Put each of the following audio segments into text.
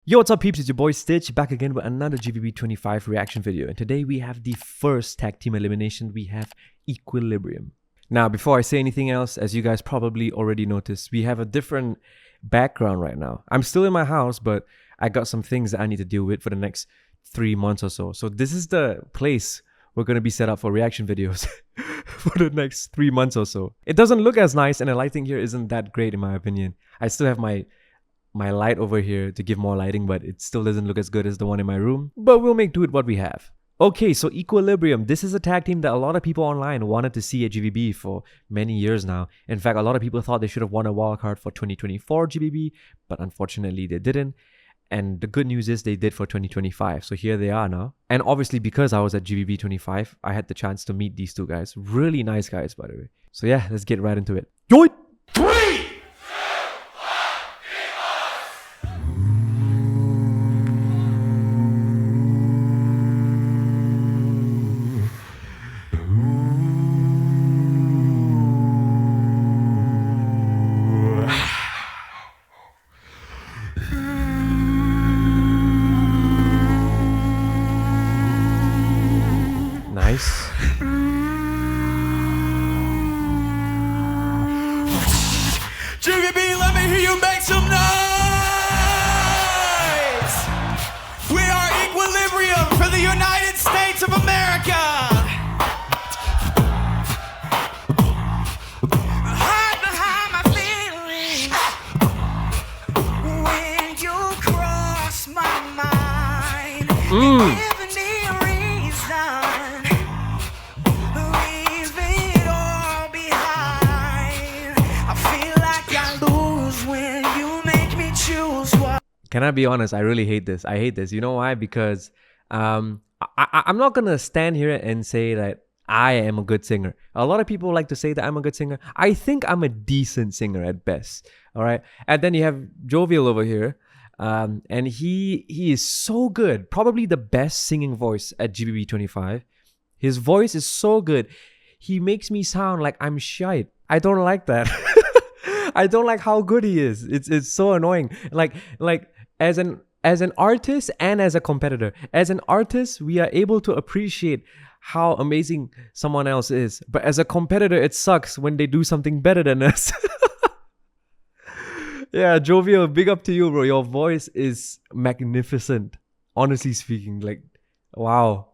Yo, what's up peeps, it's your boy Stitch back again with another GBB25 reaction video, and today we have the first tag team elimination. We have Equilibrium. Now before I say anything else, as you guys probably already noticed, we have a different background right now. I'm still in my house, but I got some things that I need to deal with for the next 3 months or so. So this is the place we're going to be set up for reaction videos for the next 3 months or so. It doesn't look as nice and the lighting here isn't that great in my opinion. I still have my light over here to give more lighting, but it still doesn't look as good as the one in my room. But we'll make do with what we have. Okay, so Equilibrium. This is a tag team that a lot of people online wanted to see at GBB for many years now. In fact, a lot of people thought they should have won a wildcard for 2024 GBB, but unfortunately they didn't. And the good news is they did for 2025. So here they are now. And obviously because I was at GBB25, I had the chance to meet these two guys. Really nice guys, by the way. So yeah, let's get right into it. Yo! 3! Nice. GBB, let me hear you make some noise! We are Equilibrium for the United States of America! Hide behind my feelings when you cross my mind. Giving me a reason. Leave it all behind. I feel like I lose when you make me choose what. Can I be honest? I really hate this. I hate this. You know why? Because I'm not going to stand here and say that I am a good singer. A lot of people like to say that I'm a good singer. I think I'm a decent singer at best. All right. And then you have Jovial over here. And he is so good. Probably the best singing voice at GBB25. His voice is so good. He makes me sound like I'm shy. I don't like that. I don't like how good he is. It's so annoying. Like as an artist and as a competitor. As an artist, we are able to appreciate how amazing someone else is. But as a competitor, it sucks when they do something better than us. Yeah, Jovial, big up to you, bro. Your voice is magnificent. Honestly speaking, like, wow.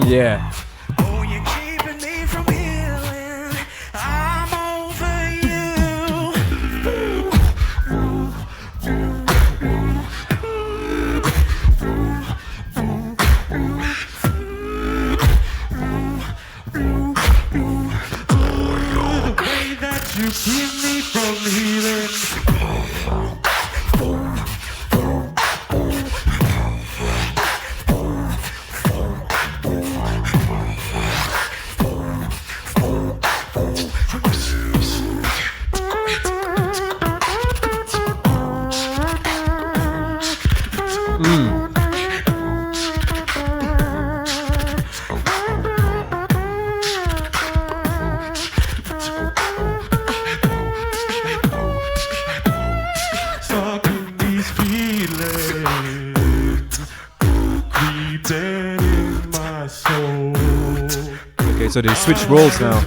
Yeah. Oh, you're keeping me from healing. I'm over you. The way that you keep me from healing. Okay, so they switch roles now.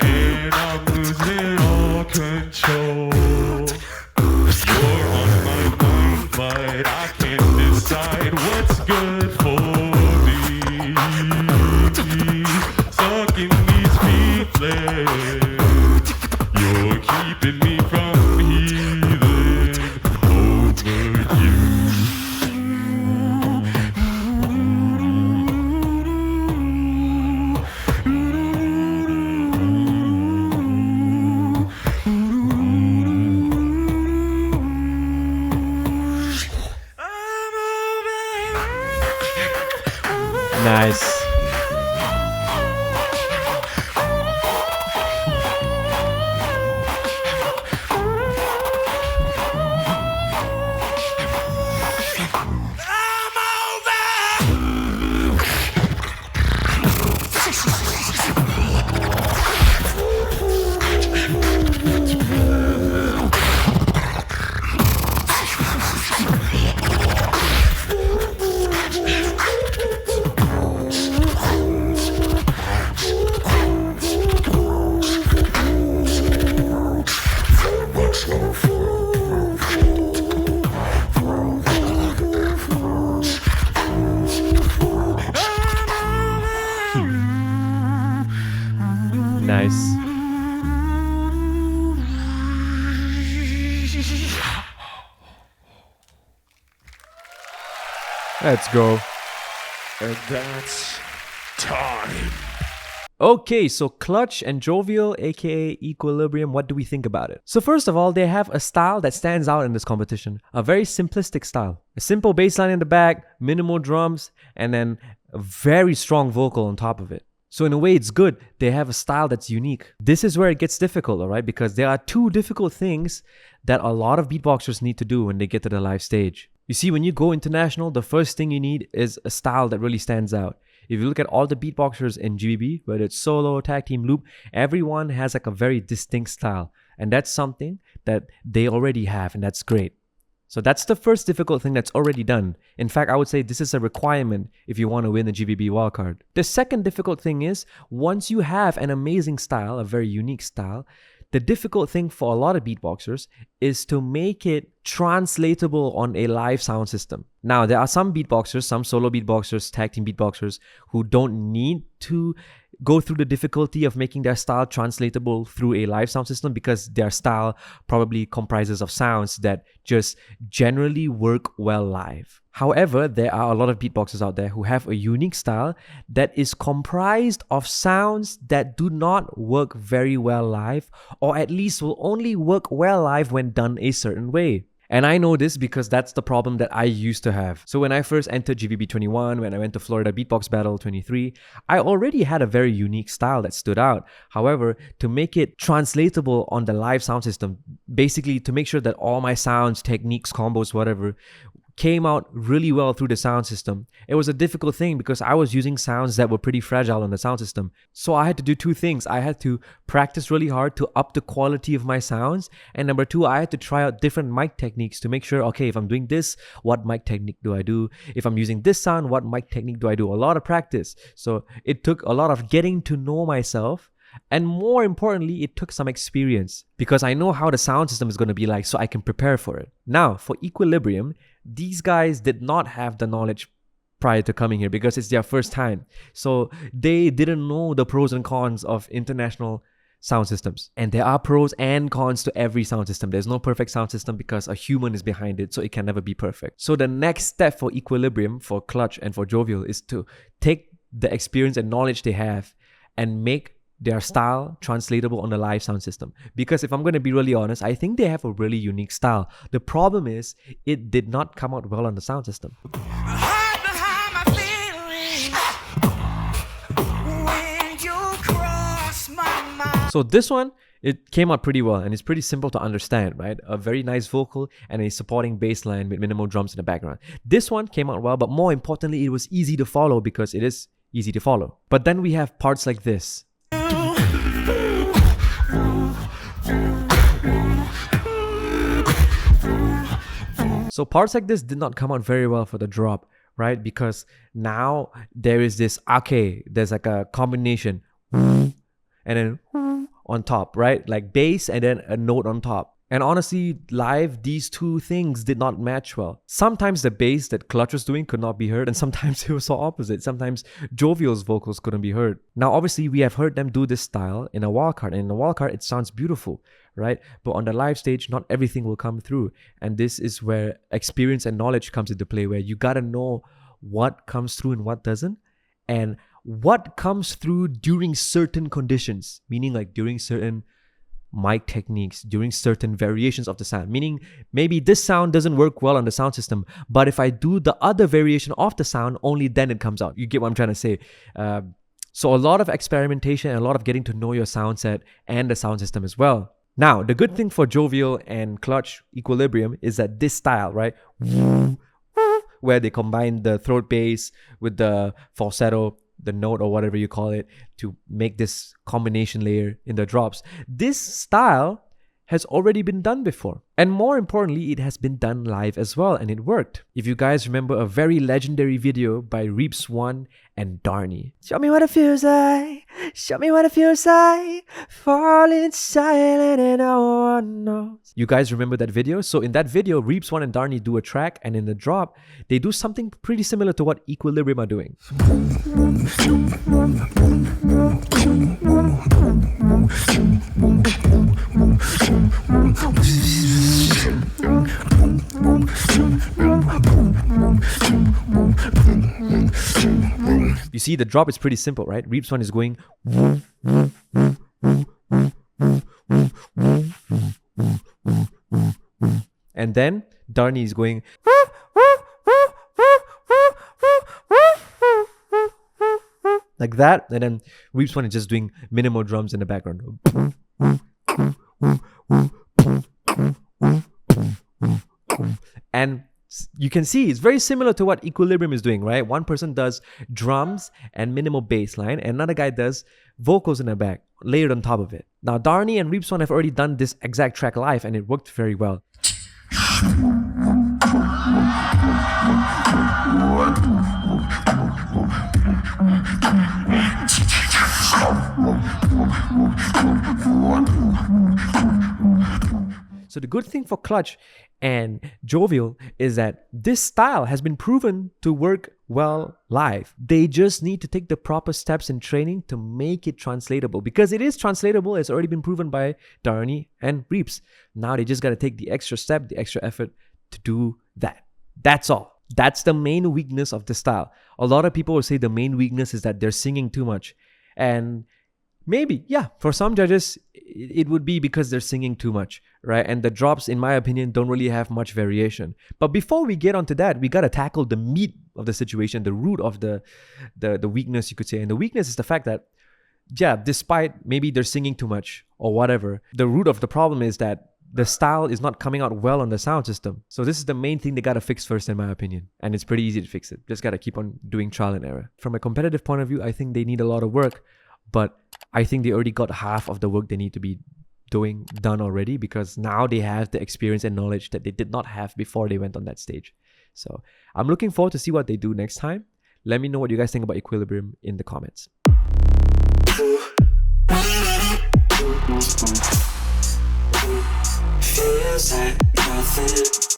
And I'm losing all control. You're on my mind, but I can't decide what's good for me. Stuck in these feelings. You're keeping me from healing over you. Nice. Nice. Let's go. And that's time. Okay, so Clutch and Jovial, aka Equilibrium, what do we think about it? So first of all, they have a style that stands out in this competition. A very simplistic style. A simple bass line in the back, minimal drums, and then a very strong vocal on top of it. So in a way, it's good. They have a style that's unique. This is where it gets difficult, all right? Because there are two difficult things that a lot of beatboxers need to do when they get to the live stage. You see, when you go international, the first thing you need is a style that really stands out. If you look at all the beatboxers in GBB, whether it's solo, tag team, loop, everyone has like a very distinct style. And that's something that they already have, and that's great. So that's the first difficult thing that's already done. In fact, I would say this is a requirement if you want to win the GBB wildcard. The second difficult thing is, once you have an amazing style, a very unique style, the difficult thing for a lot of beatboxers is to make it translatable on a live sound system. Now, there are some beatboxers, some solo beatboxers, tag team beatboxers who don't need to go through the difficulty of making their style translatable through a live sound system because their style probably comprises of sounds that just generally work well live. However, there are a lot of beatboxers out there who have a unique style that is comprised of sounds that do not work very well live, or at least will only work well live when done a certain way. And I know this because that's the problem that I used to have. So when I first entered GBB21, when I went to Florida Beatbox Battle 23, I already had a very unique style that stood out. However, to make it translatable on the live sound system, basically to make sure that all my sounds, techniques, combos, whatever, came out really well through the sound system, it was a difficult thing because I was using sounds that were pretty fragile on the sound system. So I had to do two things. I had to practice really hard to up the quality of my sounds. And number two, I had to try out different mic techniques to make sure, okay, if I'm doing this, what mic technique do I do? If I'm using this sound, what mic technique do I do? A lot of practice. So it took a lot of getting to know myself. And more importantly, it took some experience because I know how the sound system is going to be like, so I can prepare for it. Now, for Equilibrium, these guys did not have the knowledge prior to coming here because it's their first time. So they didn't know the pros and cons of international sound systems. And there are pros and cons to every sound system. There's no perfect sound system because a human is behind it, so it can never be perfect. So the next step for Equilibrium, for Clutch and for Jovial is to take the experience and knowledge they have and make their style translatable on the live sound system. Because if I'm going to be really honest, I think they have a really unique style. The problem is it did not come out well on the sound system. So this one, it came out pretty well and it's pretty simple to understand, right? A very nice vocal and a supporting bass line with minimal drums in the background. This one came out well, but more importantly, it was easy to follow because it is easy to follow. But then we have parts like this. So parts like this did not come out very well for the drop, right? Because now there is this, okay, there's like a combination and then on top, right? Like bass and then a note on top. And honestly, live, these two things did not match well. Sometimes the bass that Clutch was doing could not be heard, and sometimes it was so opposite. Sometimes Jovial's vocals couldn't be heard. Now, obviously, we have heard them do this style in a wildcard, and in a wildcard, it sounds beautiful, right? But on the live stage, not everything will come through. And this is where experience and knowledge comes into play, where you gotta know what comes through and what doesn't, and what comes through during certain conditions, meaning like during certain mic techniques, during certain variations of the sound, meaning maybe this sound doesn't work well on the sound system, but if I do the other variation of the sound, only then it comes out. You get what I'm trying to say? So a lot of experimentation and a lot of getting to know your sound set and the sound system as well. Now, the good thing for Jovial and Clutch Equilibrium is that this style, right, where they combine the throat bass with the falsetto, the note or whatever you call it, to make this combination layer in the drops. This style has already been done before. And more importantly, it has been done live as well, and it worked. If you guys remember a very legendary video by Reeps One and Darnie. Show me what it feels like. Show me what it feels like. Falling silent and no one knows. You guys remember that video? So in that video, Reeps One and Darnie do a track, and in the drop, they do something pretty similar to what Equilibrium are doing. You see, the drop is pretty simple, right? Reeps One is going, and then Darnie is going, like that, and then Reeps One is just doing minimal drums in the background. And you can see it's very similar to what Equilibrium is doing, right? One person does drums and minimal bass line, and another guy does vocals in the back, layered on top of it. Now, Darnie and Reeps One have already done this exact track live, and it worked very well. So the good thing for Clutch and Jovial is that this style has been proven to work well live. They just need to take the proper steps in training to make it translatable, because it is translatable. It's already been proven by Darnie and Reeps. Now they just got to take the extra step, the extra effort to do that. That's all. That's the main weakness of the style. A lot of people will say the main weakness is that they're singing too much. And maybe, yeah, for some judges, it would be because they're singing too much, right? And the drops, in my opinion, don't really have much variation. But before we get onto that, we got to tackle the meat of the situation, the root of the weakness, you could say. And the weakness is the fact that, yeah, despite maybe they're singing too much or whatever, the root of the problem is that the style is not coming out well on the sound system. So this is the main thing they got to fix first, in my opinion. And it's pretty easy to fix it. Just got to keep on doing trial and error. From a competitive point of view, I think they need a lot of work. But I think they already got half of the work they need to be done already, because now they have the experience and knowledge that they did not have before they went on that stage. So I'm looking forward to see what they do next time. Let me know what you guys think about Equilibrium in the comments. Feels like nothing.